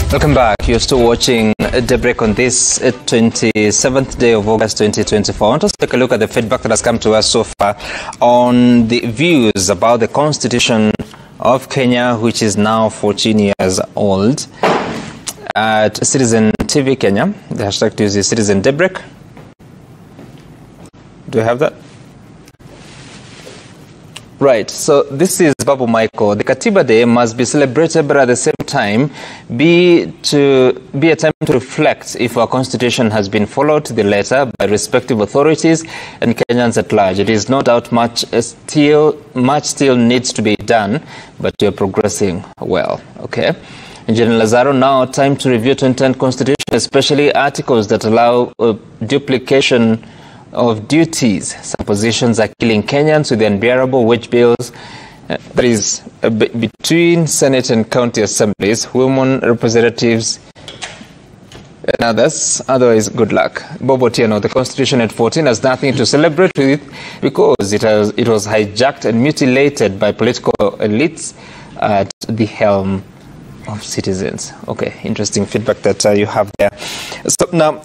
Welcome back. You're still watching Daybreak on this 27th day of August 2024. I want us to take a look at the feedback that has come to us so far on the views about the Constitution of Kenya, which is now 14 years old. At Citizen TV Kenya, the hashtag to use is Citizen Daybreak. Do we have that? Right, so this is Babu Michael. The Katiba Day must be celebrated, but at the same time be a time to reflect if our constitution has been followed to the letter by respective authorities and Kenyans at large. It is no doubt much still needs to be done, but we are progressing well. Okay. General Lazaro, now time to review 2010 constitution, especially articles that allow duplication of duties. Some positions are killing Kenyans with the unbearable wage bills. That is between Senate and county assemblies, women representatives and others. Otherwise, good luck. Bobo Tieno, the Constitution at 14 has nothing to celebrate with because it was hijacked and mutilated by political elites at the helm of citizens. Okay, interesting feedback that you have there. So now,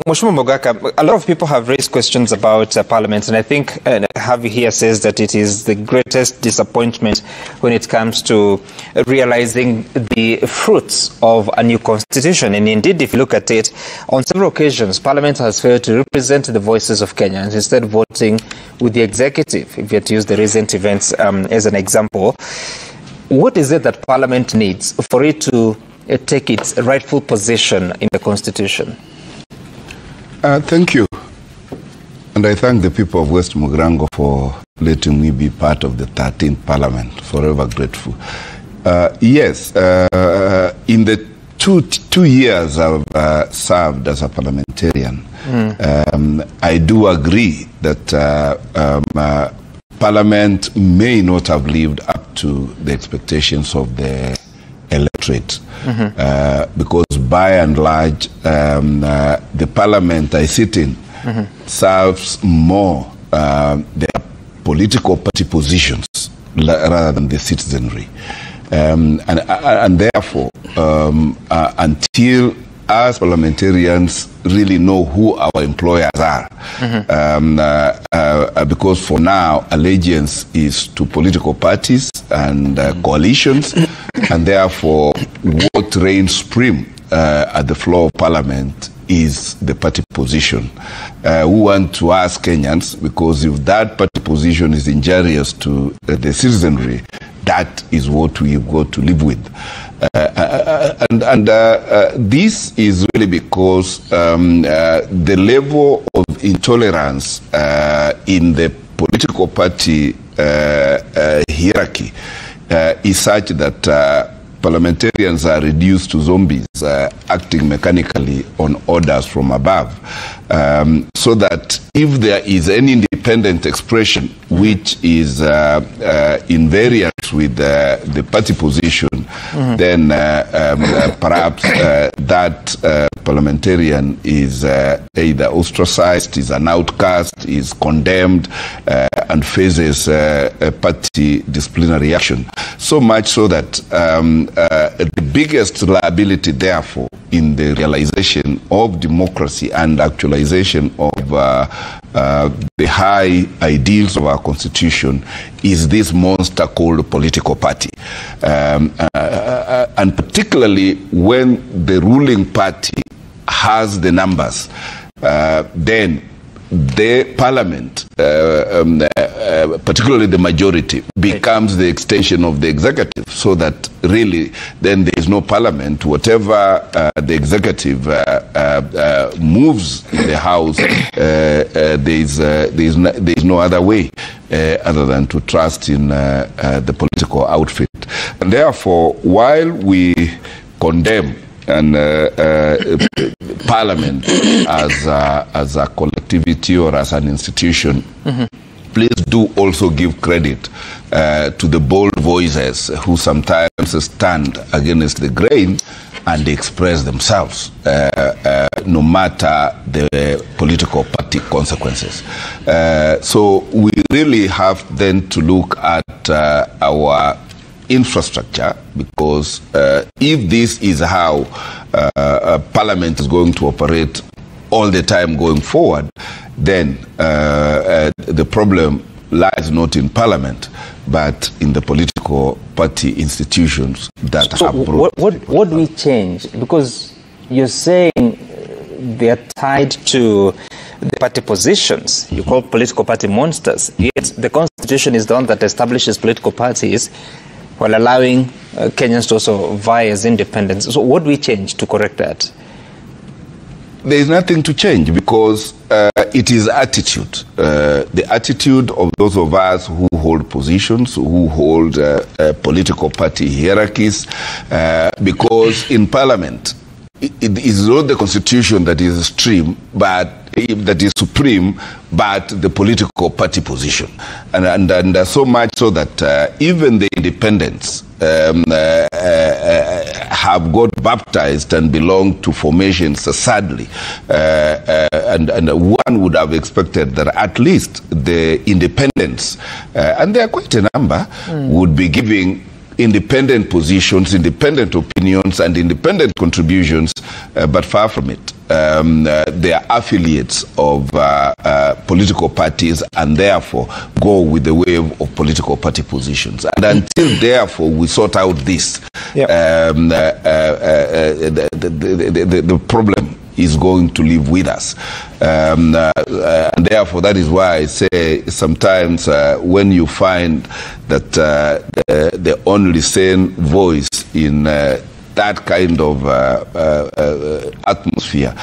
Mheshimiwa Mogaka, a lot of people have raised questions about Parliament, and I think Harvey here says that it is the greatest disappointment when it comes to realizing the fruits of a new constitution. And indeed, if you look at it, on several occasions, Parliament has failed to represent the voices of Kenyans, instead voting with the executive, if you had to use the recent events as an example. What is it that Parliament needs for it to take its rightful position in the Constitution? Thank you. And I thank the people of West Mugirango for letting me be part of the 13th Parliament. Forever grateful. Yes, in the two years I've served as a parliamentarian, I do agree that Parliament may not have lived up to the expectations of the electorate, because by and large, the Parliament I sit in serves more their political party positions rather than the citizenry. And therefore, until us parliamentarians really know who our employers are, because for now allegiance is to political parties and coalitions, and therefore what reigns supreme at the floor of Parliament is the party position. We want to ask Kenyans, because if that party position is injurious to the citizenry, that is what we've got to live with. This is really because the level of intolerance in the political party hierarchy is such that parliamentarians are reduced to zombies, acting mechanically on orders from above. So that if there is any independent expression which is in variance with the party position, then perhaps that parliamentarian is either ostracized, is an outcast, is condemned, and faces a party disciplinary action. So much so that the biggest liability, therefore, in the realization of democracy and actualization of the high ideals of our constitution is this monster called political party. And particularly when the ruling party has the numbers, then the Parliament, particularly the majority, becomes the extension of the executive, so that really then there is no Parliament. Whatever the executive moves in the House, there is no other way other than to trust in the political outfit. And therefore, while we condemn and Parliament as a collectivity or as an institution, please do also give credit to the bold voices who sometimes stand against the grain and express themselves, no matter the political party consequences. So we really have then to look at our infrastructure, because if this is how Parliament is going to operate all the time going forward, then the problem lies not in Parliament, but in the political party institutions that have brought. What do we change? Because you're saying they are tied to the party positions. You call political party monsters. Yet the Constitution is the one that establishes political parties while allowing Kenyans to also vie as independents. So what do we change to correct that? There is nothing to change, because it is attitude. The attitude of those of us who hold positions, who hold political party hierarchies, because in Parliament, it is not the Constitution that is supreme, but the political party position, and so much so that even the independents have got baptized and belong to formations, sadly, and one would have expected that at least the independents, and there are quite a number, would be giving independent positions, independent opinions, and independent contributions, but far from it. They are affiliates of political parties, and therefore go with the wave of political party positions. And until therefore we sort out this, the problem is going to live with us. And therefore, that is why I say sometimes when you find that the only sane voice in that kind of atmosphere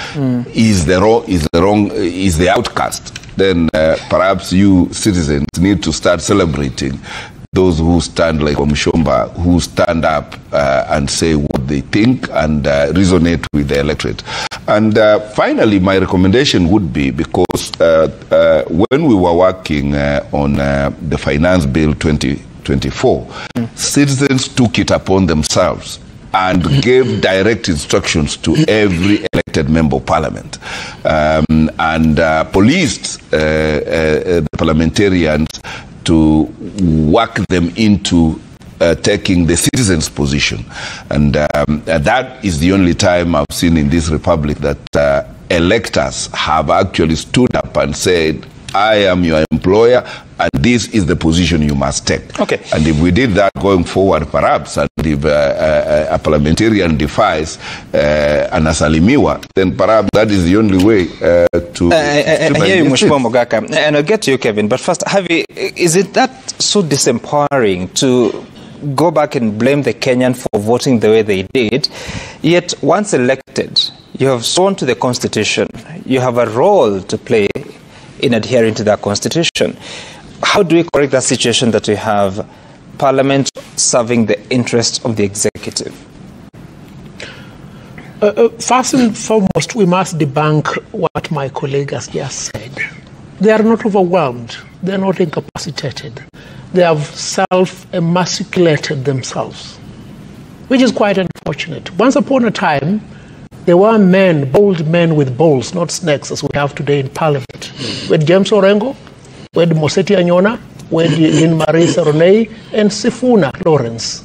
is the outcast, then perhaps you citizens need to start celebrating those who stand like Omshomba, who stand up and say what they think and resonate with the electorate. And finally, my recommendation would be, because when we were working on the Finance Bill 2024, citizens took it upon themselves and gave direct instructions to every elected member of Parliament, and policed the parliamentarians to work them into taking the citizens' position. And that is the only time I've seen in this republic that electors have actually stood up and said, I am your employer, and this is the position you must take. Okay. And if we did that going forward, perhaps, and if a parliamentarian defies an asalimiwa, then perhaps that is the only way to... I hear you, Mheshimiwa Mogaka, and I'll get to you, Kevin. But first, Harvey, is it that so disempowering to go back and blame the Kenyan for voting the way they did, yet once elected, you have sworn to the Constitution, you have a role to play in adhering to that Constitution? How do we correct that situation that we have Parliament serving the interests of the executive? First and foremost, we must debunk what my colleague has just said. They are not overwhelmed. They are not incapacitated. They have self-emasculated themselves, which is quite unfortunate. Once upon a time, there were men, bold men with balls, not snakes, as we have today in Parliament. We had James Orengo, we had Moseti Anyona, we had Jean-Marie Seronei, and Sifuna Lawrence.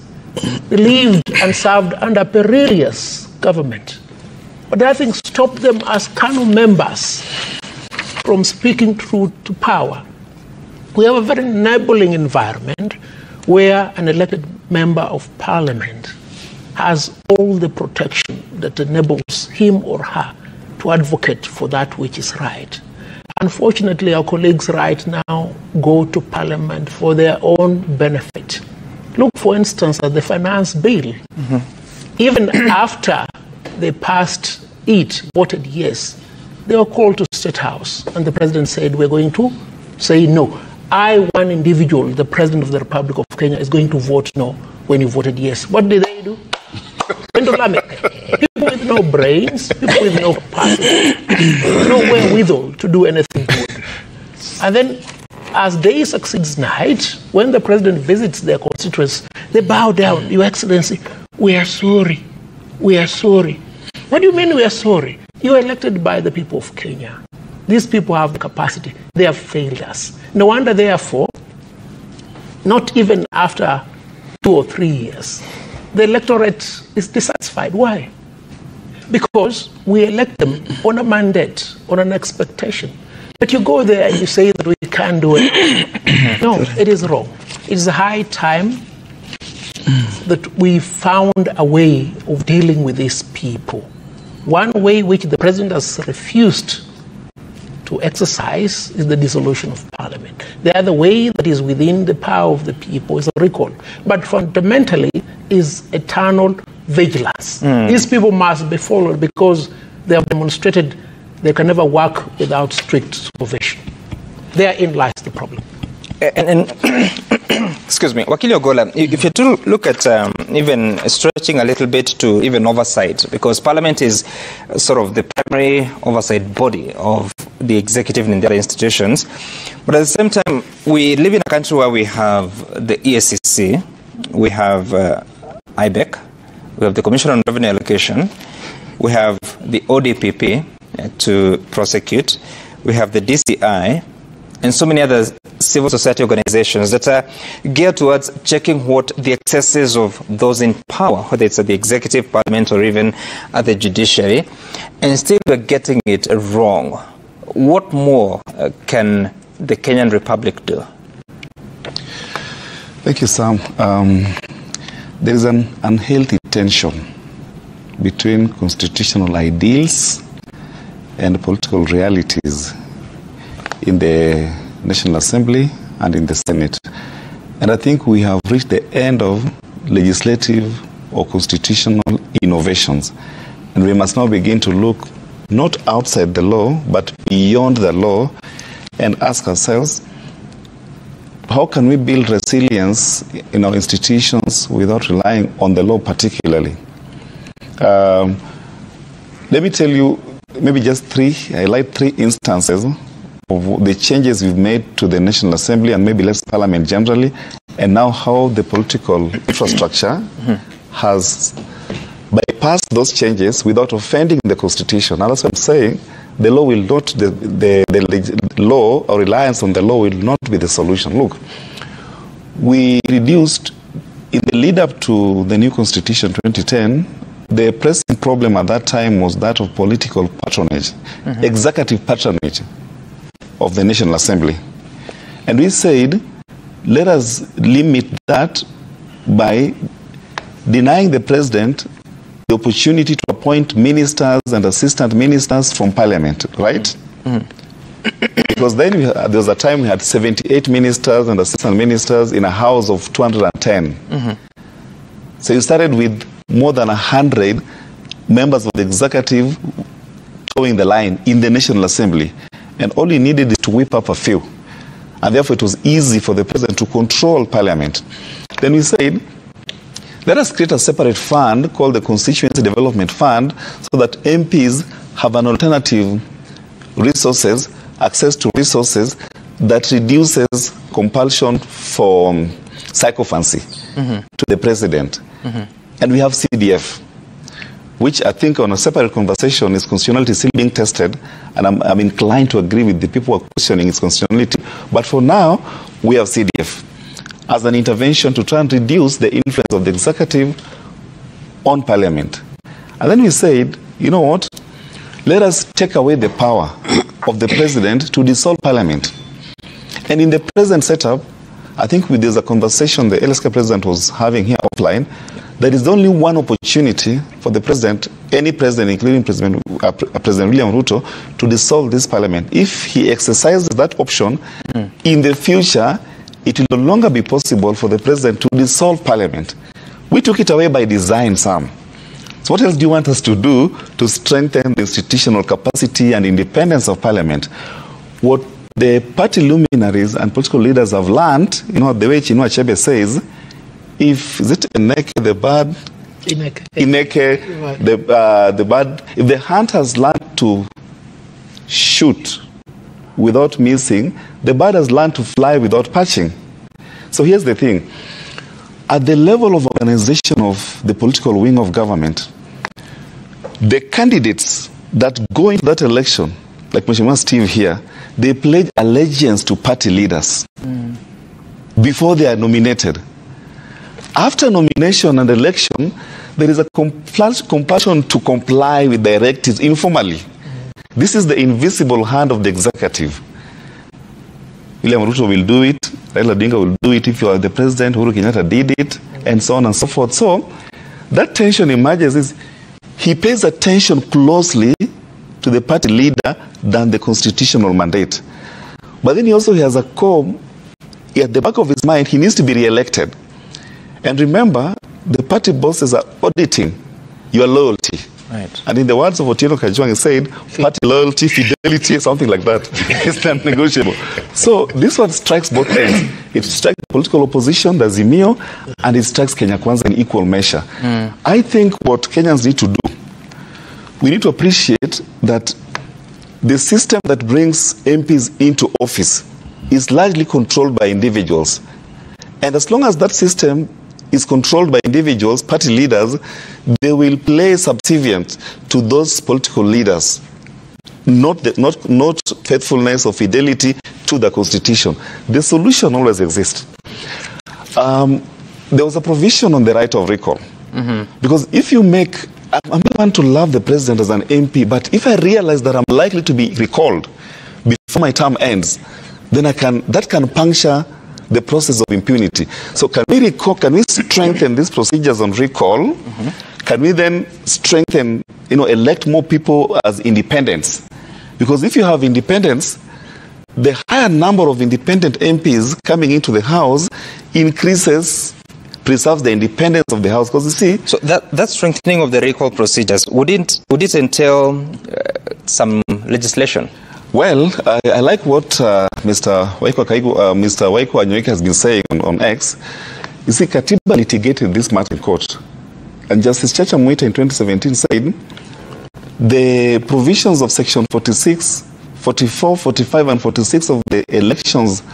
They lived and served under perilous government. But that thing stopped them as Kanu members from speaking truth to power. We have a very enabling environment where an elected member of Parliament has all the protection that enables him or her to advocate for that which is right. Unfortunately, our colleagues right now go to Parliament for their own benefit. Look, for instance, at the Finance Bill. Even after they passed it, voted yes, they were called to State House, and the President said, we're going to say no. I, one individual, the President of the Republic of Kenya, is going to vote no when you voted yes. What did they do? People with no brains, people with no capacity, no wherewithal to do anything good. And then, as day succeeds night, when the President visits their constituents, they bow down. Your Excellency, we are sorry. We are sorry. What do you mean we are sorry? You are elected by the people of Kenya. These people have the capacity. They have failed us. No wonder, therefore, not even after 2 2 or 3 years, the electorate is dissatisfied. Why? Because we elect them on a mandate, on an expectation. But you go there and you say that we can't do it. No, it is wrong. It is high time that we found a way of dealing with these people. One way which the president has refused to exercise is the dissolution of parliament. The other way that is within the power of the people is a recall. But fundamentally is eternal vigilance. These people must be followed because they have demonstrated they can never work without strict supervision. Therein lies the problem. And excuse me, Wakili Ogolla, if you to look at even stretching a little bit to even oversight, because Parliament is sort of the primary oversight body of the executive and the other institutions, but at the same time, we live in a country where we have the EACC, we have IBEC, we have the Commission on Revenue Allocation, we have the ODPP to prosecute, we have the DCI, and so many other civil society organizations that are geared towards checking what the excesses of those in power, whether it's at the executive, parliament, or even at the judiciary, and still we're getting it wrong. What more can the Kenyan Republic do? Thank you, Sam. There is an unhealthy tension between constitutional ideals and political realities in the National Assembly and in the Senate. And I think we have reached the end of legislative or constitutional innovations. And we must now begin to look not outside the law, but beyond the law and ask ourselves, how can we build resilience in our institutions without relying on the law particularly? Let me tell you, maybe just highlight three instances of the changes we've made to the National Assembly and maybe less Parliament generally, and now how the political infrastructure has bypassed those changes without offending the Constitution. Now that's what I'm saying. The law will not, the law or reliance on the law will not be the solution. Look, we reduced, in the lead up to the new Constitution 2010, the pressing problem at that time was that of political patronage, executive patronage of the National Assembly. And we said, let us limit that by denying the president the opportunity to appoint ministers and assistant ministers from Parliament, right? Because then there was a time we had 78 ministers and assistant ministers in a house of 210. So you started with more than 100 members of the executive towing the line in the National Assembly. And all you needed is to whip up a few. And therefore it was easy for the president to control Parliament. Then we said, let us create a separate fund called the Constituency Development Fund so that MPs have an alternative resources, access to resources that reduces compulsion for sycophancy to the president. And we have CDF, which I think on a separate conversation, its constitutionality is still being tested, and I'm inclined to agree with the people who are questioning its constitutionality. But for now, we have CDF as an intervention to try and reduce the influence of the executive on Parliament. And then we said, you know what, let us take away the power of the president to dissolve Parliament. And in the present setup, I think there's a conversation the LSK president was having here offline. There is only one opportunity for the president, any president, including President William Ruto, to dissolve this parliament. If he exercises that option, in the future, it will no longer be possible for the president to dissolve parliament. We took it away by design, Sam. So what else do you want us to do to strengthen the institutional capacity and independence of parliament? What the party luminaries and political leaders have learned, you know, the way Chinua Achebe says, if, is it Eneke the bird? Ineke, the bird. If the hunt has learned to shoot without missing, the bird has learned to fly without perching. So here's the thing. At the level of organization of the political wing of government, the candidates that go into that election, like Mheshimiwa Steve here, they pledge allegiance to party leaders before they are nominated. After nomination and election, there is a compulsion to comply with directives informally. This is the invisible hand of the executive. William Ruto will do it, Raila Odinga will do it if you are the president, Uhuru Kenyatta did it, and so on and so forth. So that tension emerges is he pays attention closely to the party leader than the constitutional mandate. But then he also has a core, at the back of his mind, he needs to be re-elected. And remember, the party bosses are auditing your loyalty. Right. And in the words of Otieno Kajwang, he said, party loyalty, fidelity, something like that. It's not negotiable. So this one strikes both ends. It strikes the political opposition, the Azimio, and it strikes Kenya Kwanza in equal measure. I think what Kenyans need to do, we need to appreciate that the system that brings MPs into office is largely controlled by individuals. And as long as that system is controlled by individuals, party leaders, they will play subservient to those political leaders, not faithfulness or fidelity to the constitution. The solution always exists. There was a provision on the right of recall. Because if you make, I'm not one to love the president as an MP, but if I realize that I'm likely to be recalled before my term ends, then that can puncture the process of impunity. So can we strengthen these procedures on recall? Can we then strengthen, elect more people as independents? Because if you have independents, the higher number of independent MPs coming into the House preserves the independence of the House. Because you see, so that strengthening of the recall procedures, would it entail some legislation? Well, I like what Mr. Waiko Anyuike has been saying on X. You see, Katiba litigated this matter in court. And Justice Chacha Mwita in 2017 said, the provisions of Section 46, 44, 45, and 46 of the Elections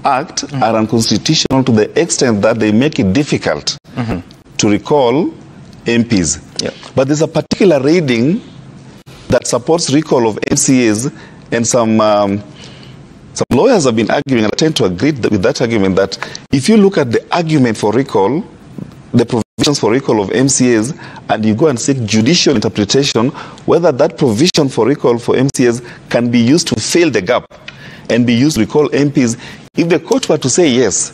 Act are unconstitutional to the extent that they make it difficult to recall MPs. But there's a particular reading that supports recall of MCAs. And some lawyers have been arguing, and I tend to agree with that argument, that if you look at the argument for recall, the provisions for recall of MCAs, and you go and seek judicial interpretation, whether that provision for recall for MCAs can be used to fill the gap and be used to recall MPs. If the court were to say yes,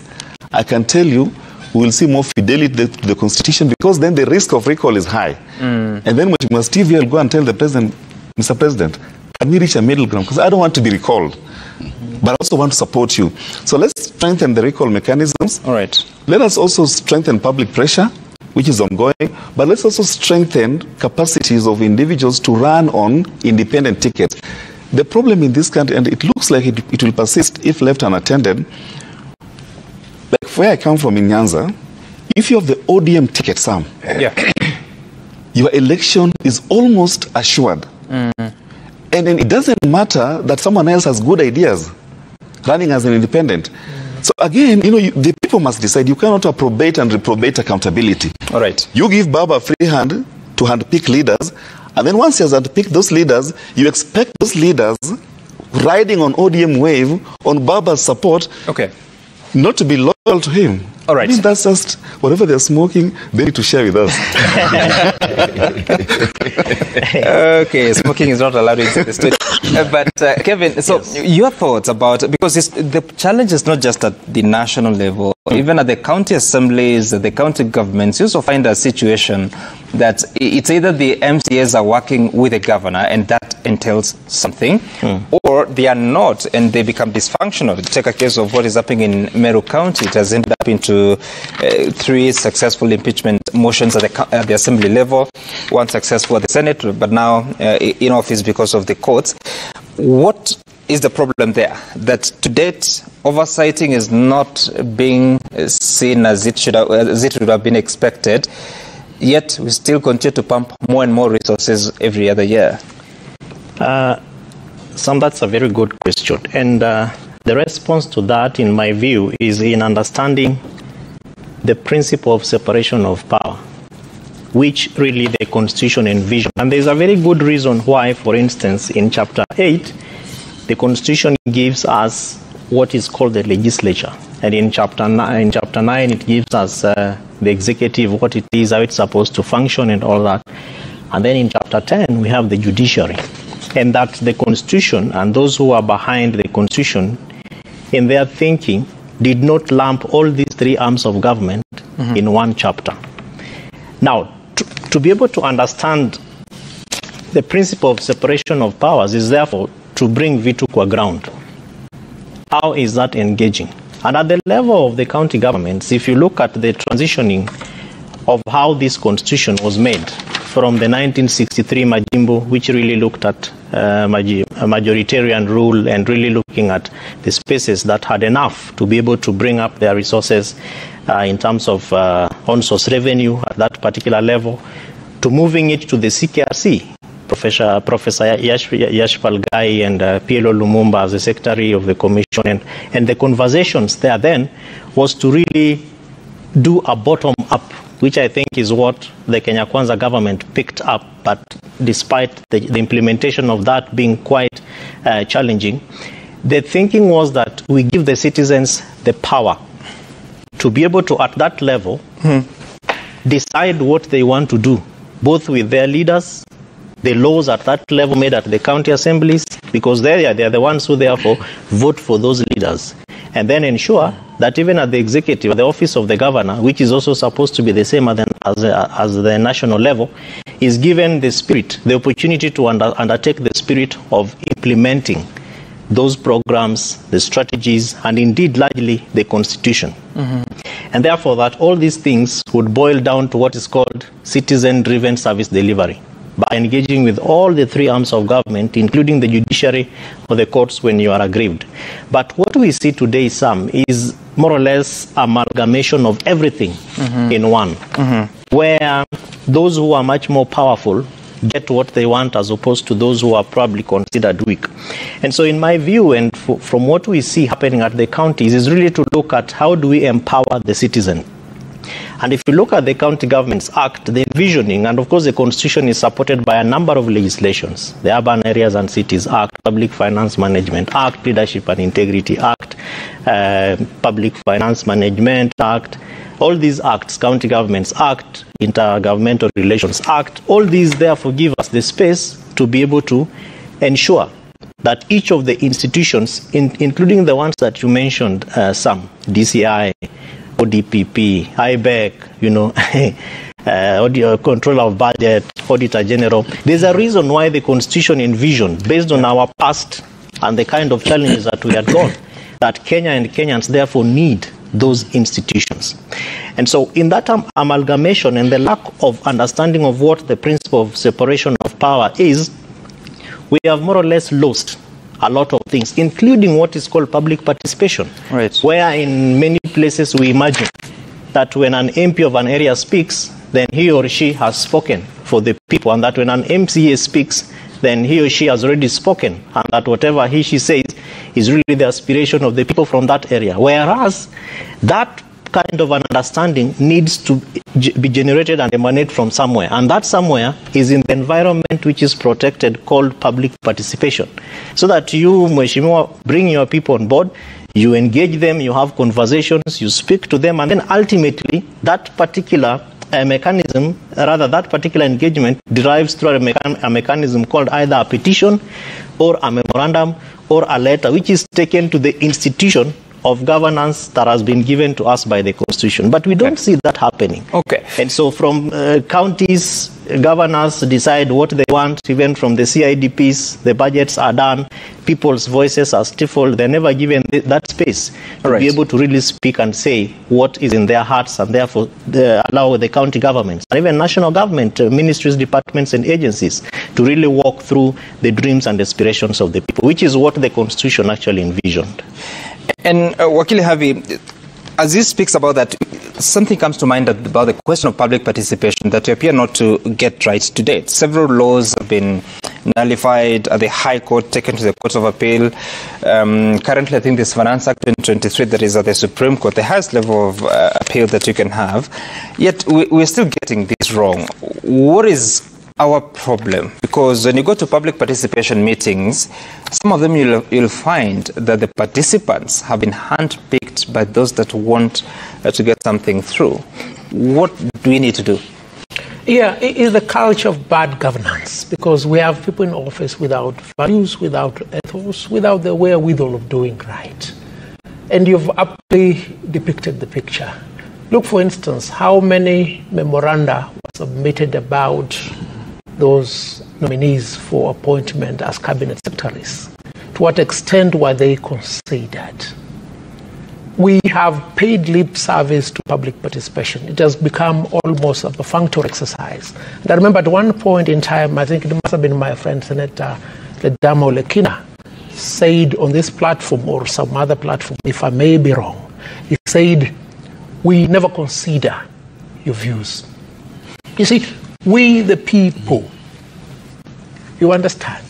I can tell you, we will see more fidelity to the Constitution, because then the risk of recall is high. And then Mheshimiwa Steve will go and tell the President, Mr. President, can we reach a middle ground? Because I don't want to be recalled, but I also want to support you. So let's strengthen the recall mechanisms. All right. Let us also strengthen public pressure, which is ongoing, but let's also strengthen capacities of individuals to run on independent tickets. The problem in this country, and it looks like it will persist if left unattended, like where I come from in Nyanza, if you have the ODM ticket, Sam, your election is almost assured. And then it doesn't matter that someone else has good ideas running as an independent. So again, the people must decide. You cannot approbate and reprobate accountability. All right. You give Baba a free hand to handpick leaders, and then once he has handpicked those leaders, you expect those leaders riding on ODM wave on Baba's support, not to be loyal to him. All right. I mean, that's just whatever they're smoking, they need to share with us. Okay, smoking is not allowed into the studio. But Kevin, so your thoughts about, because the challenge is not just at the national level, even at the county assemblies, the county governments, you also find a situation that it's either the MCAs are working with the governor and that entails something, or they are not and they become dysfunctional. Take a case of what is happening in Meru County. It has ended up into 3 successful impeachment motions at the assembly level, 1 successful at the Senate, but now in office because of the courts. What is the problem there? That to date, oversighting is not being seen as it would have been expected, yet we still continue to pump more and more resources every other year. Sam, that's a very good question. And the response to that, in my view, is in understanding the principle of separation of power, which really the Constitution envisions. And there's a very good reason why, for instance, in Chapter 8, the Constitution gives us what is called the legislature. And in chapter 9, it gives us the executive, what it is, how it's supposed to function and all that. And then in chapter 10, we have the judiciary. And that the Constitution and those who are behind the Constitution, in their thinking, did not lump all these three arms of government in one chapter. Now, to be able to understand the principle of separation of powers is therefore to bring Vitu qua ground. How is that engaging? And at the level of the county governments, if you look at the transitioning of how this constitution was made from the 1963 Majimbo, which really looked at majoritarian rule and really looking at the spaces that had enough to be able to bring up their resources in terms of on-source revenue at that particular level, to moving it to the CKRC. Professor Yashpal Gai and PLO Lumumba as the secretary of the commission, and the conversations there then was to really do a bottom-up, which I think is what the Kenya Kwanza government picked up, but despite the implementation of that being quite challenging, the thinking was that we give the citizens the power to be able to, at that level, decide what they want to do, both with their leaders, the laws at that level made at the county assemblies, because they are the ones who therefore vote for those leaders, and then ensure that even at the executive, the office of the governor, which is also supposed to be the same as the national level, is given the spirit, the opportunity to undertake the spirit of implementing those programs, the strategies, and indeed largely the constitution. And therefore that all these things would boil down to what is called citizen-driven service delivery, by engaging with all the three arms of government, including the judiciary or the courts when you are aggrieved. But what we see today, Sam, is more or less amalgamation of everything in one, where those who are much more powerful get what they want as opposed to those who are probably considered weak. And so in my view, and from what we see happening at the counties, is really to look at how do we empower the citizen. And if you look at the County Governments Act, the envisioning, and of course the Constitution is supported by a number of legislations, the Urban Areas and Cities Act, Public Finance Management Act, Leadership and Integrity Act, Public Finance Management Act, all these acts, County Governments Act, Intergovernmental Relations Act, all these therefore give us the space to be able to ensure that each of the institutions, including the ones that you mentioned, some, DCI, ODPP, IBEC, Audio Control of Budget, Auditor General. There's a reason why the Constitution envisioned, based on our past and the kind of challenges that we had got, that Kenya and Kenyans therefore need those institutions. And so in that amalgamation and the lack of understanding of what the principle of separation of power is, we have more or less lost a lot of things, including what is called public participation, where in many places we imagine that when an MP of an area speaks, then he or she has spoken for the people, and that when an MCA speaks, then he or she has already spoken, and that whatever he or she says is really the aspiration of the people from that area. Whereas that kind of an understanding needs to be generated and emanate from somewhere, and that somewhere is in the environment which is protected, called public participation, so that you, Mheshimiwa, bring your people on board, you engage them, you have conversations, you speak to them, and then ultimately that particular mechanism, rather that particular engagement, derives through a mechanism called either a petition or a memorandum or a letter, which is taken to the institution of governance that has been given to us by the Constitution. But we don't see that happening. And so from counties, governors decide what they want, even from the CIDPs, the budgets are done, people's voices are stifled, they're never given that space to be able to really speak and say what is in their hearts, and therefore allow the county governments, and even national government, ministries, departments, and agencies to really walk through the dreams and aspirations of the people, which is what the Constitution actually envisioned. And Wakili Havi, as he speaks about that, something comes to mind about the question of public participation that we appear not to get right to date. Several laws have been nullified at the High Court, taken to the Court of Appeal. Currently, I think this Finance Act 2023 that is at the Supreme Court, the highest level of appeal that you can have. Yet, we're still getting this wrong. What is our problem? Because when you go to public participation meetings, some of them you'll find that the participants have been handpicked by those that want to get something through. What do we need to do? Yeah, it is the culture of bad governance, because we have people in office without values, without ethos, without the wherewithal of doing right. And you've aptly depicted the picture. Look, for instance, how many memoranda were submitted about those nominees for appointment as cabinet secretaries? To what extent were they considered? We have paid lip service to public participation. It has become almost a perfunctory exercise. And I remember at one point in time, I think it must have been my friend Senator Ledamo Lekina, said on this platform or some other platform, if I may be wrong, he said, we never consider your views. You see, we the people, you understand,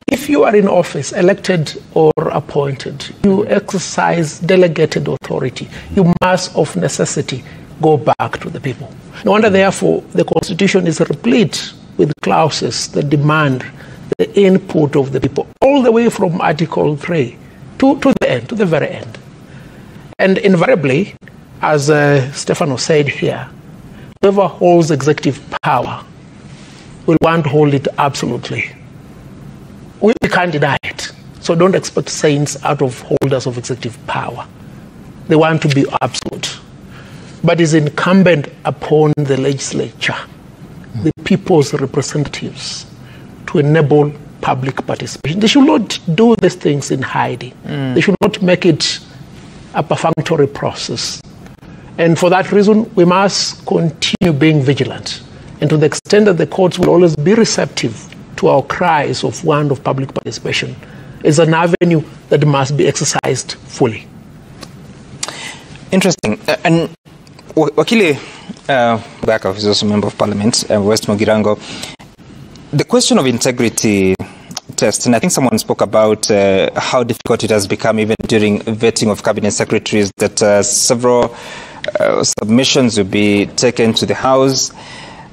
if you are in office, elected or appointed, you exercise delegated authority. You must, of necessity, go back to the people. No wonder, therefore, the Constitution is replete with clauses that demand the input of the people, all the way from Article 3 to the end, to the very end. And invariably, as Stefano said here, whoever holds executive power will want to hold it absolutely. We can't deny it. So don't expect saints out of holders of executive power. They want to be absolute. But it's incumbent upon the legislature, the people's representatives, to enable public participation. They should not do these things in hiding. They should not make it a perfunctory process. And for that reason, we must continue being vigilant. And to the extent that the courts will always be receptive to our cries of want of public participation, is an avenue that must be exercised fully. Interesting. And Wakili Baka is also a member of Parliament, West Mugirango. The question of integrity test, and I think someone spoke about how difficult it has become even during vetting of cabinet secretaries, that several submissions will be taken to the House.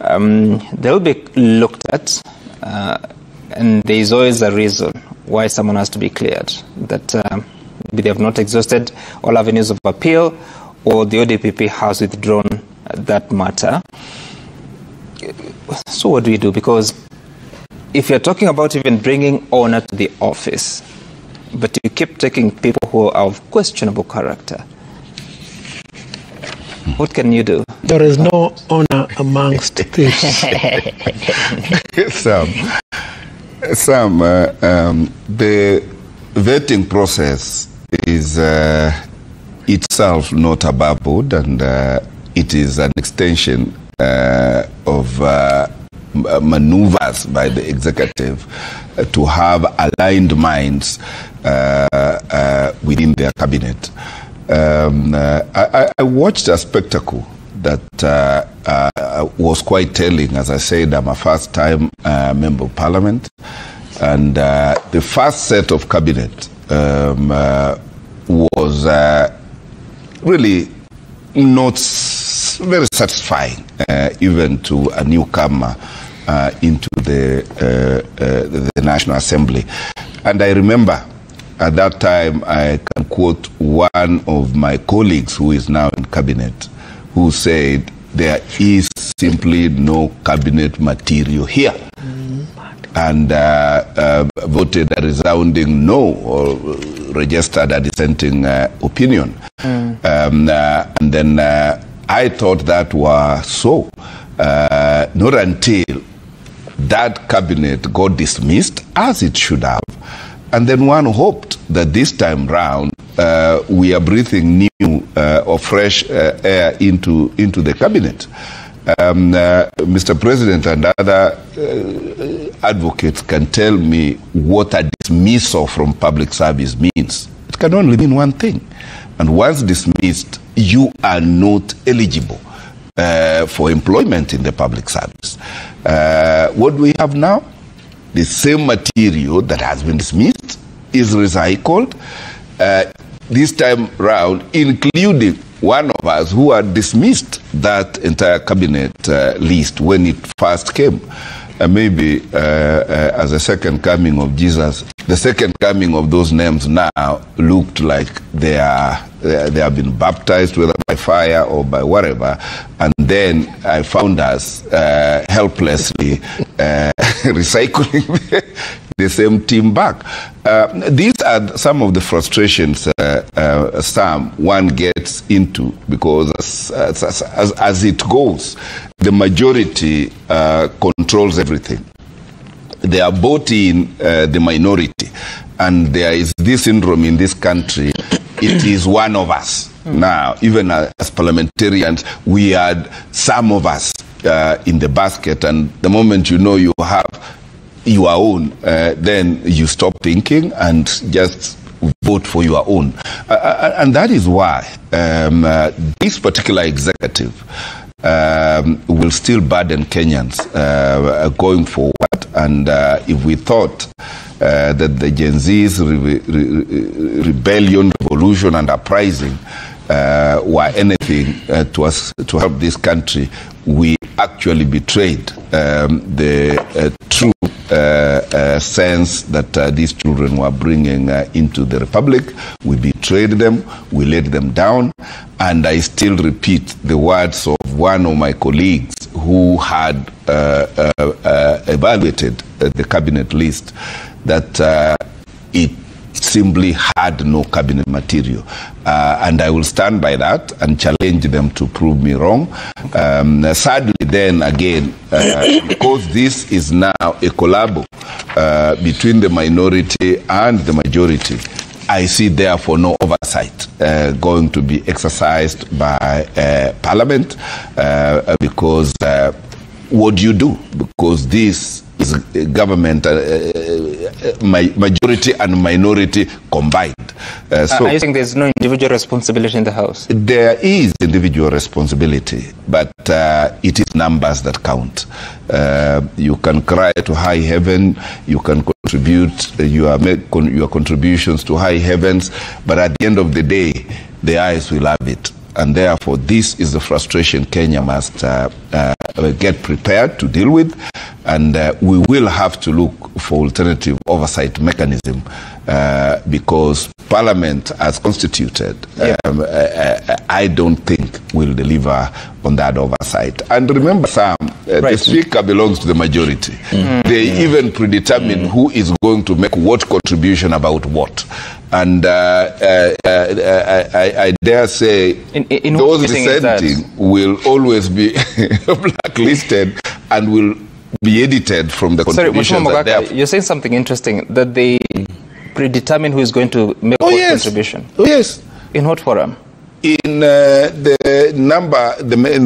They'll be looked at, and there is always a reason why someone has to be cleared, that maybe they have not exhausted all avenues of appeal, or the ODPP has withdrawn that matter. So what do we do? Because if you're talking about even bringing honor to the office, but you keep taking people who are of questionable character, what can you do? There is no honor amongst thieves. The vetting process is itself not above board, and it is an extension of maneuvers by the executive to have aligned minds within their cabinet. I watched a spectacle that was quite telling. As I said, I'm a first-time member of Parliament, and the first set of cabinet was really not very satisfying, even to a newcomer into the National Assembly. And I remember at that time, I can quote one of my colleagues who is now in cabinet, who said, there is simply no cabinet material here. And voted a resounding no, or registered a dissenting opinion. And then I thought that was so. Not until that cabinet got dismissed, as it should have. And then one hoped that this time round we are breathing new or fresh air into the cabinet. Mr. President and other advocates can tell me what a dismissal from public service means. It can only mean one thing. And once dismissed, you are not eligible for employment in the public service. What do we have now? The same material that has been dismissed is recycled, this time round, including one of us who had dismissed that entire cabinet list when it first came. Maybe as a second coming of Jesus, the second coming of those names now looked like they have been baptized, whether by fire or by whatever. And then I found us helplessly recycling the same team back. These are some of the frustrations one gets into, because as it goes, the majority controls everything. They are bought in the minority, and there is this syndrome in this country. It is one of us. Now, even as parliamentarians, we had some of us in the basket, and the moment you know you have your own, then you stop thinking and just vote for your own. And that is why this particular executive will still burden Kenyans going forward. And if we thought that the Gen Z's rebellion, revolution, and uprising were anything to us to help this country, we actually betrayed the true sense that these children were bringing into the republic. We betrayed them, we let them down, and I still repeat the words of one of my colleagues who had evaluated the cabinet list, that it simply had no cabinet material. And I will stand by that and challenge them to prove me wrong. Sadly, then again, because this is now a collabo between the minority and the majority, I see therefore no oversight going to be exercised by Parliament, because what do you do? Because this is a government, majority and minority combined. So are you saying there's no individual responsibility in the House? There is individual responsibility, but it is numbers that count. You can cry to high heaven, you can contribute your contributions to high heavens, but at the end of the day, the eyes will have it. And therefore, this is the frustration Kenya must get prepared to deal with. And we will have to look for alternative oversight mechanism, because Parliament, as constituted, I don't think will deliver on that oversight. And remember, Sam, the Speaker belongs to the majority. They even predetermine who is going to make what contribution about what. And I dare say in those dissenting will always be blacklisted and will be edited from the contributions. Sorry, you're saying something interesting, that they predetermine who is going to make what contribution. Oh, yes. In what forum? In the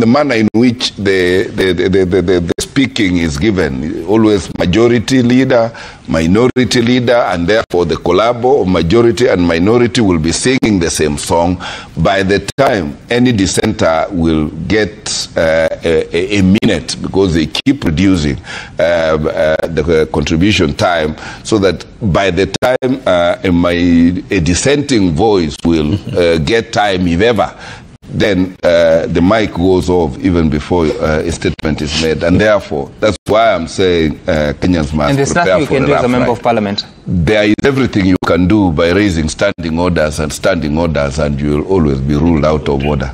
manner in which the speaking is given, always majority leader, minority leader, and therefore the collabo of majority and minority will be singing the same song. By the time any dissenter will get a minute, because they keep reducing the contribution time, so that by the time a dissenting voice will get time, if ever, then the mic goes off even before a statement is made. And therefore, that's why I'm saying Kenyans must and there's prepare nothing you can do as a member of Parliament? There is everything you can do by raising standing orders, and you will always be ruled out of order.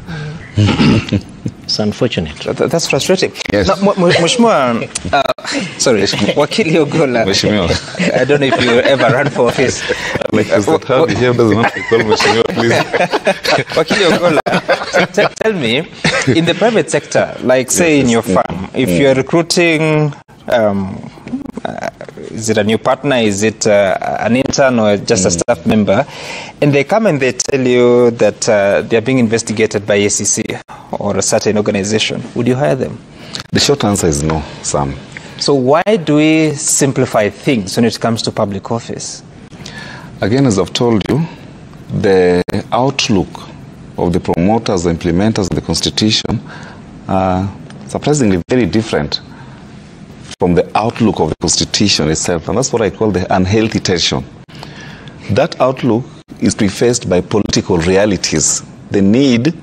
It's unfortunate. That's frustrating. Yes. Now, Mheshimiwa, sorry, Wakili Ogolla. I don't know if you ever ran for office. Wakili Ogolla, tell me, in the private sector, like say in your firm, if you're recruiting, is it a new partner, is it an intern or just a staff member, and they come and they tell you that they're being investigated by ACC or a certain organization, would you hire them? The short answer is no, Sam. So why do we simplify things when it comes to public office? Again, as I've told you, the outlook of the promoters, the implementers of the Constitution are surprisingly very different from the outlook of the Constitution itself, and that's what I call the unhealthy tension. That outlook is prefaced by political realities, the need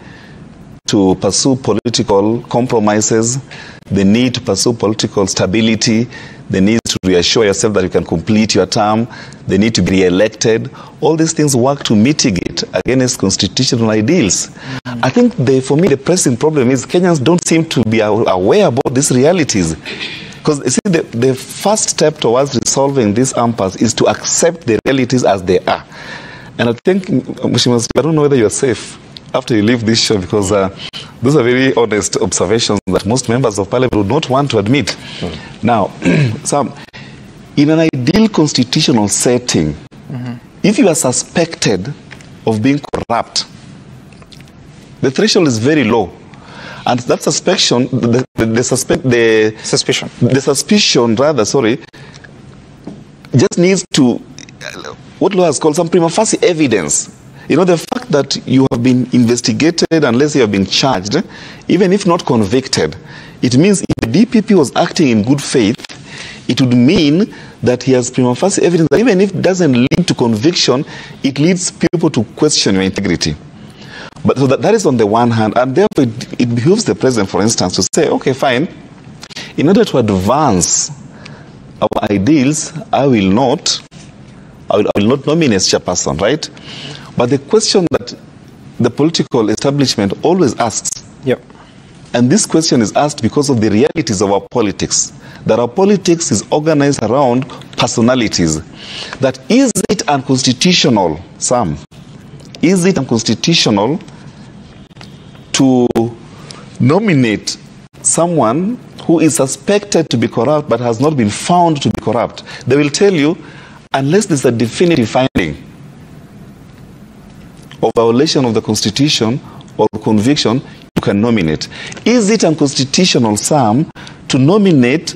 to pursue political compromises, the need to pursue political stability, the need to reassure yourself that you can complete your term, the need to be re-elected. All these things work to mitigate against constitutional ideals. I think, for me, the pressing problem is Kenyans don't seem to be aware about these realities. Because, you see, the first step towards resolving this impasse is to accept the realities as they are. And I think, Mheshimiwa, I don't know whether you're safe after you leave this show, because those are very honest observations that most members of parliament would not want to admit. Now, Sam, in an ideal constitutional setting, if you are suspected of being corrupt, the threshold is very low. And that suspicion, the suspicion rather, just needs to, what law has called some prima facie evidence. You know, the fact that you have been investigated, unless you have been charged, even if not convicted, it means if the DPP was acting in good faith, it would mean that he has prima facie evidence that even if it doesn't lead to conviction, it leads people to question your integrity. But so that is on the one hand, and therefore it behooves the president, for instance, to say, okay, fine, in order to advance our ideals, I will not nominate chairperson, right? But the question that the political establishment always asks, and this question is asked because of the realities of our politics, that our politics is organized around personalities, that is it unconstitutional, Sam? Is it unconstitutional to nominate someone who is suspected to be corrupt but has not been found to be corrupt? They will tell you, unless there's a definitive finding of violation of the Constitution or conviction, you can nominate. Is it unconstitutional, Sam, to nominate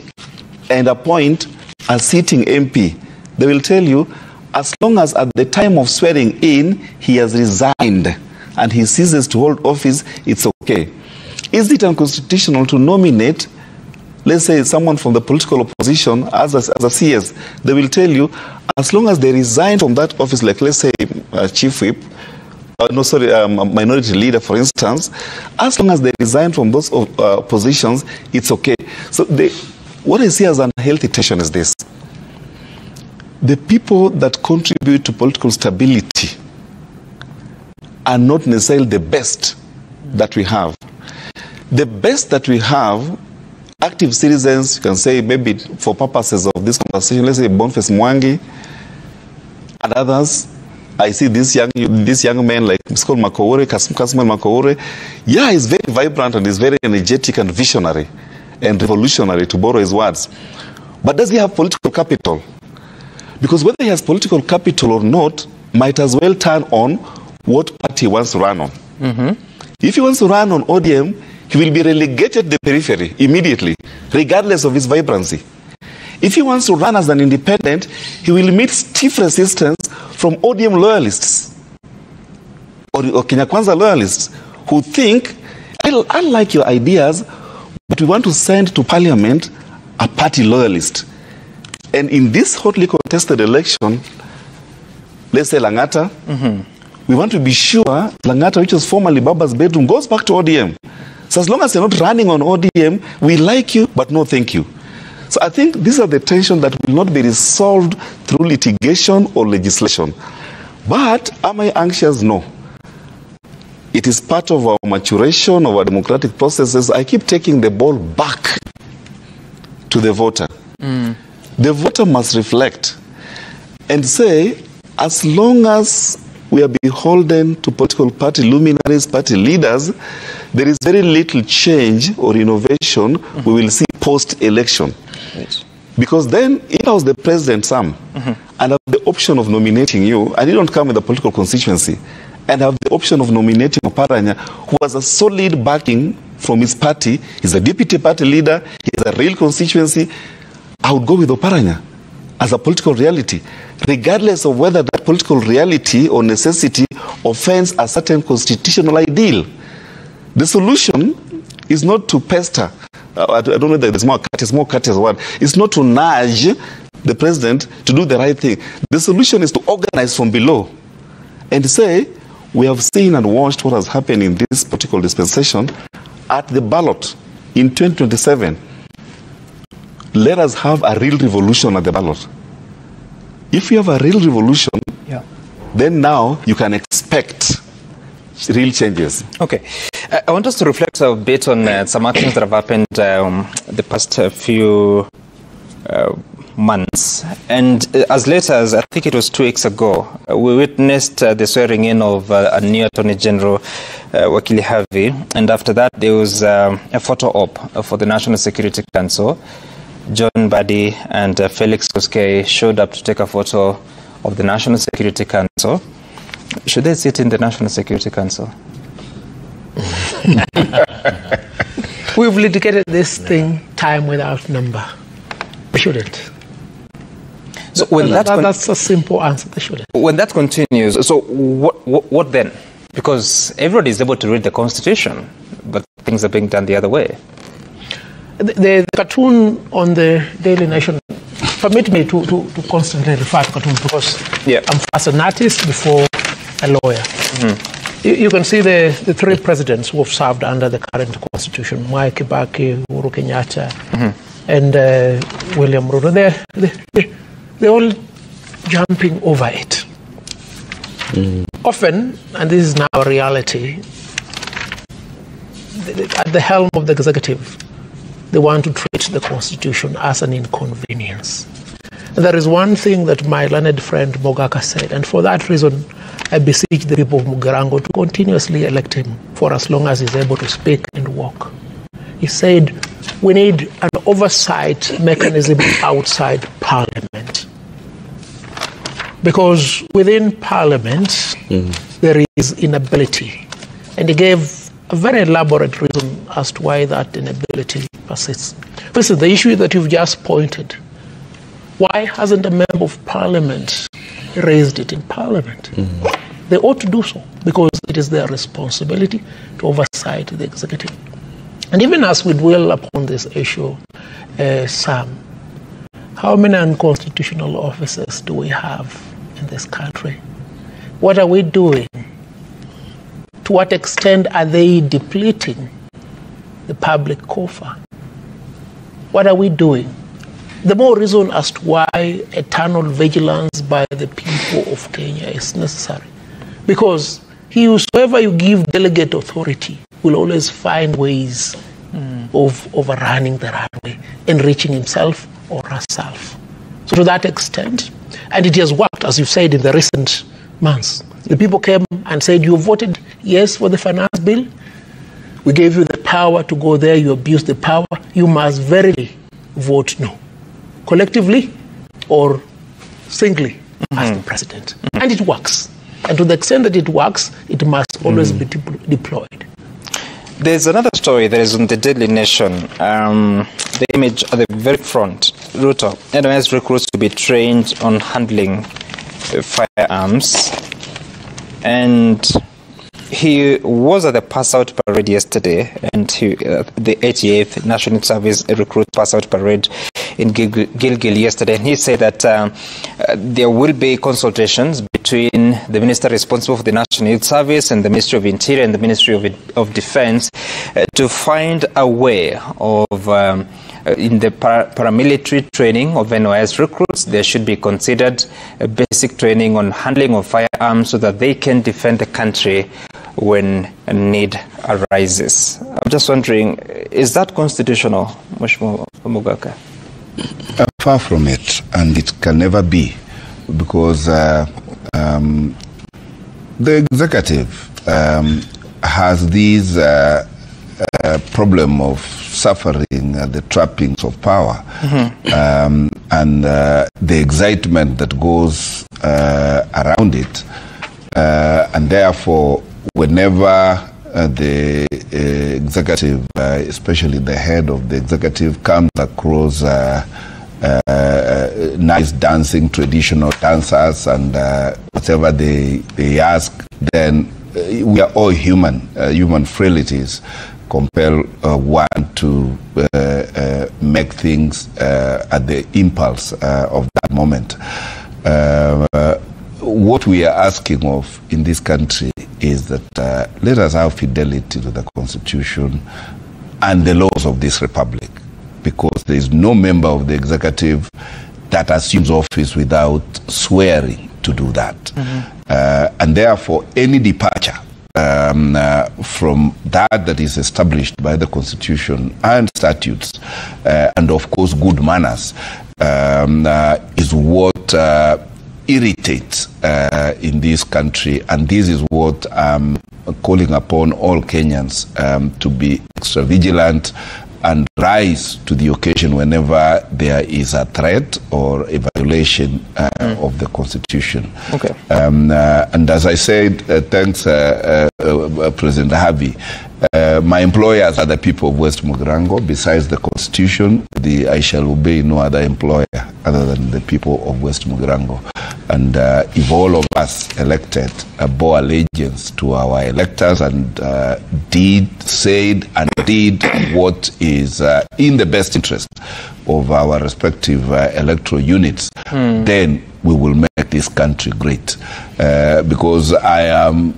and appoint a sitting MP? They will tell you, as long as at the time of swearing in, he has resigned and he ceases to hold office, it's okay. Is it unconstitutional to nominate, let's say, someone from the political opposition as a CS? They will tell you, as long as they resign from that office, like let's say chief whip, minority leader, for instance, as long as they resign from those positions, it's okay. So what I see as an unhealthy tension is this. The people that contribute to political stability are not necessarily the best that we have. The best that we have, active citizens, you can say maybe for purposes of this conversation, let's say Boniface Mwangi and others. I see this young man like Mr. Makoure, Kasman Makoure. Yeah, he's very vibrant and he's very energetic and visionary and revolutionary, to borrow his words. But does he have political capital? Because whether he has political capital or not might as well turn on what party he wants to run on. If he wants to run on ODM, he will be relegated to the periphery immediately, regardless of his vibrancy. If he wants to run as an independent, he will meet stiff resistance from ODM loyalists or Kenya Kwanza loyalists who think, I like your ideas, but we want to send to parliament a party loyalist. And in this hotly contested election, let's say Langata, we want to be sure Langata, which was formerly Baba's bedroom, goes back to ODM. So as long as you're not running on ODM, we like you, but no thank you. So I think these are the tensions that will not be resolved through litigation or legislation. But am I anxious? No. It is part of our maturation, of our democratic processes. I keep taking the ball back to the voter. The voter must reflect and say, as long as we are beholden to political party luminaries, party leaders, there is very little change or innovation we will see post-election. Because then, if I was the president, Sam, and I have the option of nominating you, and you don't come with a political constituency, and I have the option of nominating Oparanya, who has a solid backing from his party, he's a deputy party leader, he has a real constituency, I would go with Oparanya as a political reality, regardless of whether that political reality or necessity offends a certain constitutional ideal. The solution is not to pester. I don't know that it's more courteous word. It's not to nudge the president to do the right thing. The solution is to organize from below and say, We have seen and watched what has happened in this particular dispensation at the ballot in 2027. Let us have a real revolution at the ballot. If you have a real revolution, then now you can expect real changes. Okay. I want us to reflect a bit on some actions that have happened the past few months. And as late as, I think it was 2 weeks ago, we witnessed the swearing in of a new Attorney General, Wakili Havi. And after that, there was a photo op for the National Security Council. John Mbadi and Felix Koskei showed up to take a photo of the National Security Council. Should they sit in the National Security Council? We've litigated this thing time without number. They shouldn't. So when that's a simple answer. They shouldn't. When that continues, so what then? Because everybody is able to read the Constitution, but things are being done the other way. The cartoon on the Daily Nation, permit me to constantly refer to cartoons because I'm first an artist before a lawyer. Mm-hmm. You can see the 3 presidents who have served under the current Constitution: Mwai Kibaki, Uhuru Kenyatta, and William Ruto. They're all jumping over it. Often, and this is now a reality, at the helm of the executive, they want to treat the Constitution as an inconvenience. And there is one thing that my learned friend Mogaka said, and for that reason, I beseech the people of Mugirango to continuously elect him for as long as he's able to speak and walk. He said, we need an oversight mechanism outside Parliament. Because within Parliament, there is inability. And he gave a very elaborate reason as to why that inability persists. This is the issue that you've just pointed. Why hasn't a member of Parliament raised it in Parliament? They ought to do so because it is their responsibility to oversight the executive. And even as we dwell upon this issue, Sam, how many unconstitutional officers do we have in this country? What are we doing? To what extent are they depleting the public coffer? What are we doing? The more reason as to why eternal vigilance by the people of Kenya is necessary. Because whosoever you give delegate authority will always find ways of overrunning the runway, enriching himself or herself. So to that extent, and it has worked, as you said, in the recent months. The people came and said, you voted yes for the finance bill. We gave you the power to go there. You abused the power. You must verily vote no. Collectively or singly as the president. And it works. And to the extent that it works, it must always be deployed. There's another story that is on the Daily Nation. The image at the very front, Ruto, NYS recruits to be trained on handling firearms. And he was at the pass-out parade yesterday, and the 88th National Service Recruit pass-out parade in Gilgil yesterday, and he said that there will be consultations between the minister responsible for the National Youth Service and the Ministry of Interior and the Ministry of Defense to find a way of in the paramilitary training of NYS recruits, there should be considered a basic training on handling of firearms so that they can defend the country when a need arises. I'm just wondering, is that constitutional, Mheshimiwa Mogaka? Far from it, and it can never be, because the executive has these problem of suffering the trappings of power and the excitement that goes around it, and therefore whenever the executive, especially the head of the executive, comes across nice dancing, traditional dancers, and whatever they ask, then we are all human. Human frailties compel one to make things at the impulse of that moment. what we are asking of in this country is that let us have fidelity to the Constitution and the laws of this republic, because there is no member of the executive that assumes office without swearing to do that. And therefore, any departure from that is established by the Constitution and statutes, and of course good manners, is what irritates in this country. And this is what I'm calling upon all Kenyans to be extra vigilant and rise to the occasion whenever there is a threat or a violation of the Constitution. Okay. And as I said, thanks President Havi, my employers are the people of West Mugirango. Besides the Constitution, I shall obey no other employer other than the people of West Mugirango. And if all of us elected bore allegiance to our electors and said and did what is in the best interest of our respective electoral units, then we will make this country great. Because I am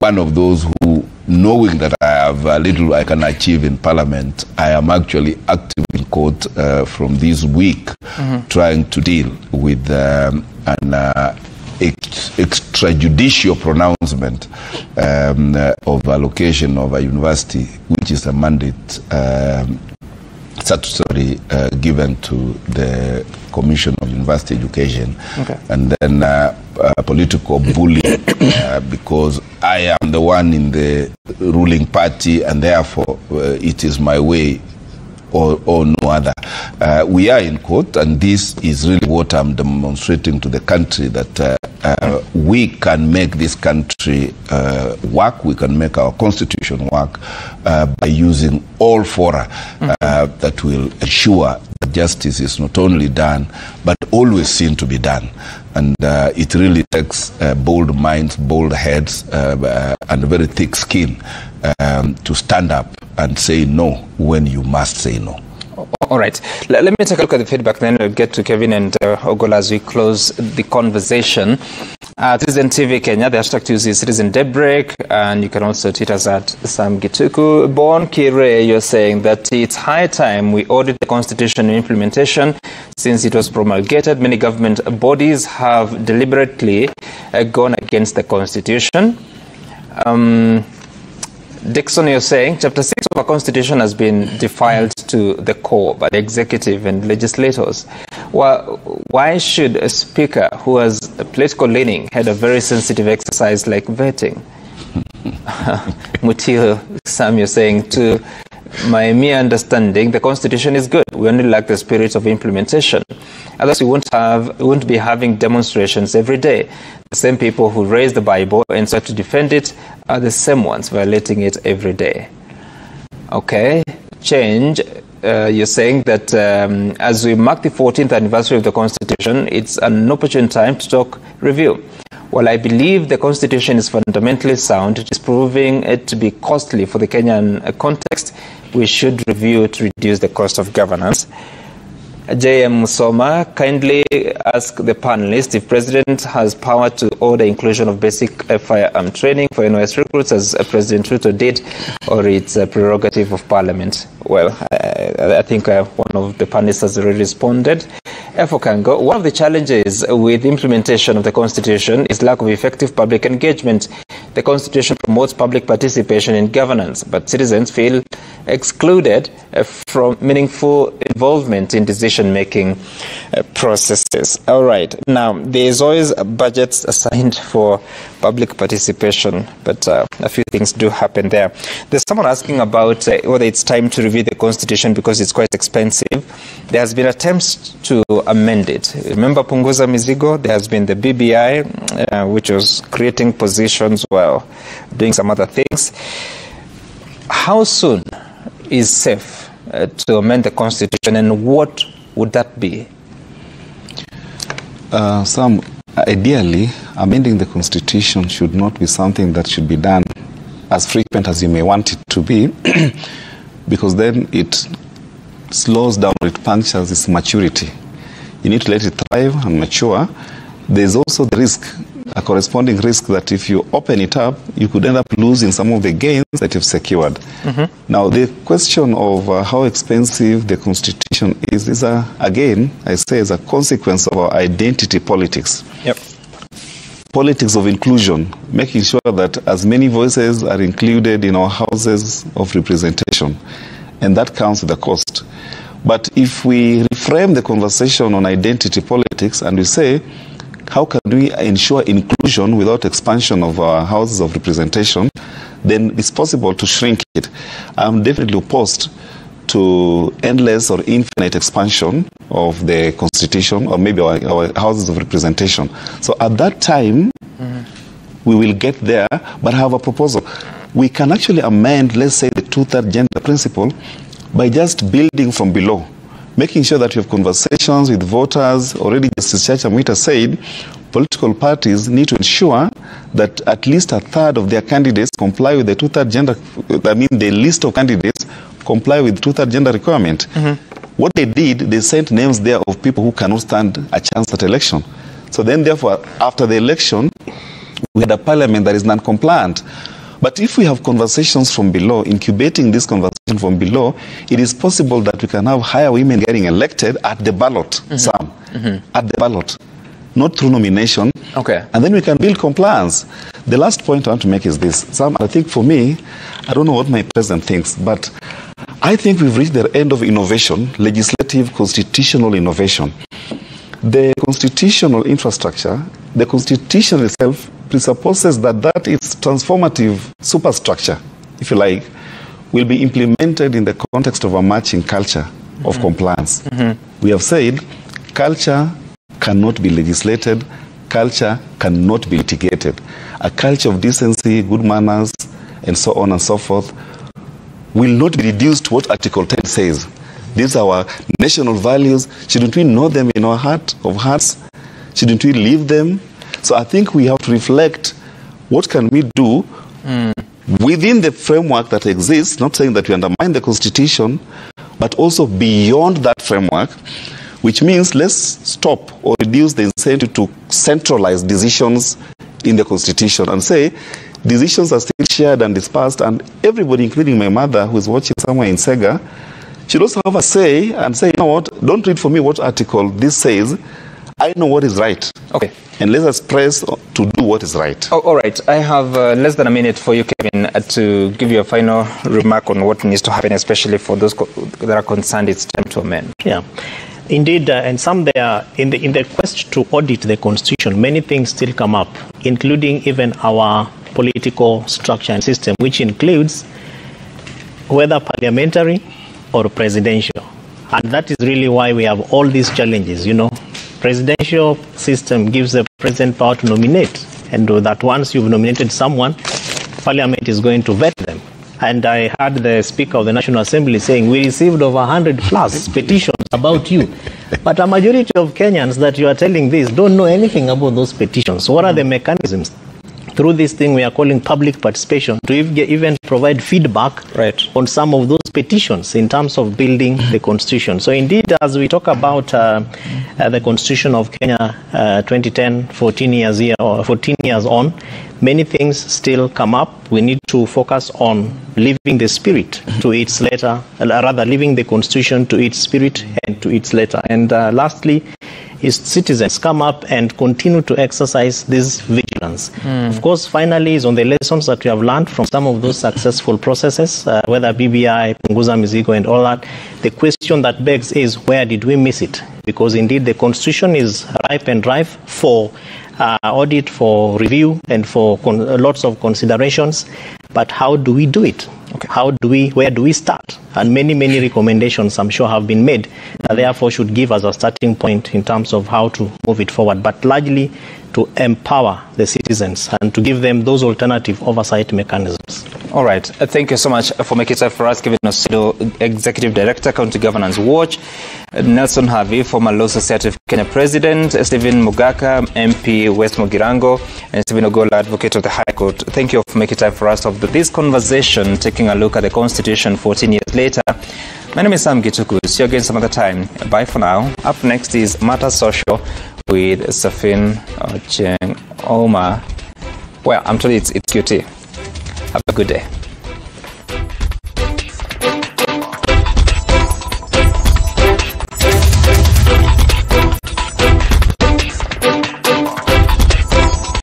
one of those who, knowing that I have little I can achieve in Parliament, I am actually active in court from this week, trying to deal with an extrajudicial pronouncement of allocation of a university, which is a mandate statutory given to the Commission of University Education. Okay. And then political bullying because I am the one in the ruling party, and therefore it is my way or no other. We are in court, and this is really what I'm demonstrating to the country, that we can make this country work, we can make our constitution work by using all fora that will ensure that justice is not only done, but always seen to be done. And it really takes bold minds, bold heads, and a very thick skin to stand up and say no when you must say no. All right. Let me take a look at the feedback, then we'll get to Kevin and Ogola as we close the conversation. Citizen TV Kenya, the hashtag to use is Citizen Daybreak, and you can also tweet us at Sam Gituku. Bon Kire, you're saying that it's high time we audit the Constitution implementation since it was promulgated. Many government bodies have deliberately gone against the Constitution. Dixon, you're saying Chapter 6 of our Constitution has been defiled to the core by the executive and legislators. Well, why should a speaker who has a political leaning head a very sensitive exercise like vetting? Mutil, Sam, you're saying, to my mere understanding, the Constitution is good. We only lack the spirit of implementation. Otherwise, we won't be having demonstrations every day. The same people who raise the Bible and start to defend it are the same ones violating it every day. Okay, change. You're saying that as we mark the 14th anniversary of the Constitution, it's an opportune time to talk review. Well, I believe the Constitution is fundamentally sound. It is proving it to be costly for the Kenyan context. We should review to reduce the cost of governance. J.M. Musoma, kindly ask the panelists if President has power to order inclusion of basic firearm training for NYS recruits, as President Ruto did, or it's a prerogative of Parliament. Well, I think one of the panelists has already responded. Efokango, one of the challenges with implementation of the Constitution is lack of effective public engagement. The Constitution promotes public participation in governance, but citizens feel excluded from meaningful involvement in decision-making processes. All right. Now, there is always budgets assigned for public participation, but a few things do happen there. There's someone asking about whether it's time to review the Constitution because it's quite expensive. There has been attempts to amend it. Remember Punguza Mizigo? There has been the BBI, which was creating positions while doing some other things. How soon is safe to amend the Constitution, and what would that be? Sam, ideally, amending the Constitution should not be something that should be done as frequent as you may want it to be, because then it slows down, it punctures its maturity. You need to let it thrive and mature, there's also the risk, a corresponding risk, that if you open it up, you could end up losing some of the gains that you've secured. Now, the question of how expensive the Constitution is again, I say, is a consequence of our identity politics. Yep. Politics of inclusion, making sure that as many voices are included in our houses of representation, and that comes with a cost. But if we reframe the conversation on identity politics and we say, how can we ensure inclusion without expansion of our houses of representation, then it's possible to shrink it. I'm definitely opposed to endless or infinite expansion of the Constitution, or maybe our houses of representation. So at that time, we will get there, but I have a proposal. We can actually amend, let's say, the two-third gender principle by just building from below, making sure that you have conversations with voters. Already Justice Chacha Mwita said political parties need to ensure that at least a third of their candidates comply with the two-third gender, the list of candidates comply with two-third gender requirement. What they did, they sent names there of people who cannot stand a chance at election. So then, therefore, after the election, we had a parliament that is non-compliant. But if we have conversations from below, incubating this conversation from below, it is possible that we can have higher women getting elected at the ballot, Sam, at the ballot, not through nomination. Okay. And then we can build compliance. The last point I want to make is this. Sam, I think for me, I don't know what my president thinks, but I think we've reached the end of innovation, legislative, constitutional innovation. The constitutional infrastructure, the Constitution itself, presupposes that its transformative superstructure, if you like, will be implemented in the context of a matching culture of compliance. We have said culture cannot be legislated, culture cannot be litigated. A culture of decency, good manners, and so on and so forth will not be reduced to what Article 10 says. These are our national values. Shouldn't we know them in our heart of hearts? Shouldn't we live them? So I think we have to reflect, what can we do within the framework that exists, not saying that we undermine the Constitution, but also beyond that framework, which means let's stop or reduce the incentive to centralize decisions in the Constitution and say decisions are still shared and dispersed, and everybody, including my mother who is watching somewhere in Sega, should also have a say and say, you know what, don't read for me what article this says. I know what is right. Okay. And let us press to do what is right. Oh, all right. I have less than a minute for you, Kevin, to give you a final remark on what needs to happen, especially for those that are concerned it's time to amend. Yeah. Indeed, and some there, in the quest to audit the Constitution, many things still come up, including even our political structure and system, which includes whether parliamentary or presidential. And that is really why we have all these challenges, you know. Presidential system gives the president power to nominate, and that once you've nominated someone, parliament is going to vet them. And I heard the Speaker of the National Assembly saying, we received over 100 plus petitions about you. But a majority of Kenyans that you are telling this don't know anything about those petitions. What are the mechanisms? Through this thing we are calling public participation, to even provide feedback on some of those petitions in terms of building the Constitution. So indeed, as we talk about the Constitution of Kenya 2010, 14 years on, many things still come up. We need to focus on living the spirit to its letter, rather living the Constitution to its spirit and to its letter. And lastly, is citizens come up and continue to exercise this vigilance. Of course, finally, is on the lessons that we have learned from some of those successful processes, whether BBI, Punguza Mizigo and all that. The question that begs is, where did we miss it? Because indeed the Constitution is ripe and ripe for audit, for review, and for lots of considerations. But how do we do it? Okay. Where do we start? And many recommendations, I'm sure, have been made that therefore should give us a starting point in terms of how to move it forward, but largely to empower the citizens and to give them those alternative oversight mechanisms. All right. Thank you so much for making time for us, Kevin Osido, Executive Director, County Governance Watch, Nelson Havi, former Law Society of Kenya President, Stephen Mugaka, MP West Mugirango, and Stephen Ogola, Advocate of the High Court. Thank you for making time for us of this conversation, taking a look at the Constitution 14 years later. My name is Sam Gituku. See you again some other time. Bye for now. Up next is Matter Social. with Safin Ocheng Omar. Well, I'm told it's QT. Have a good day.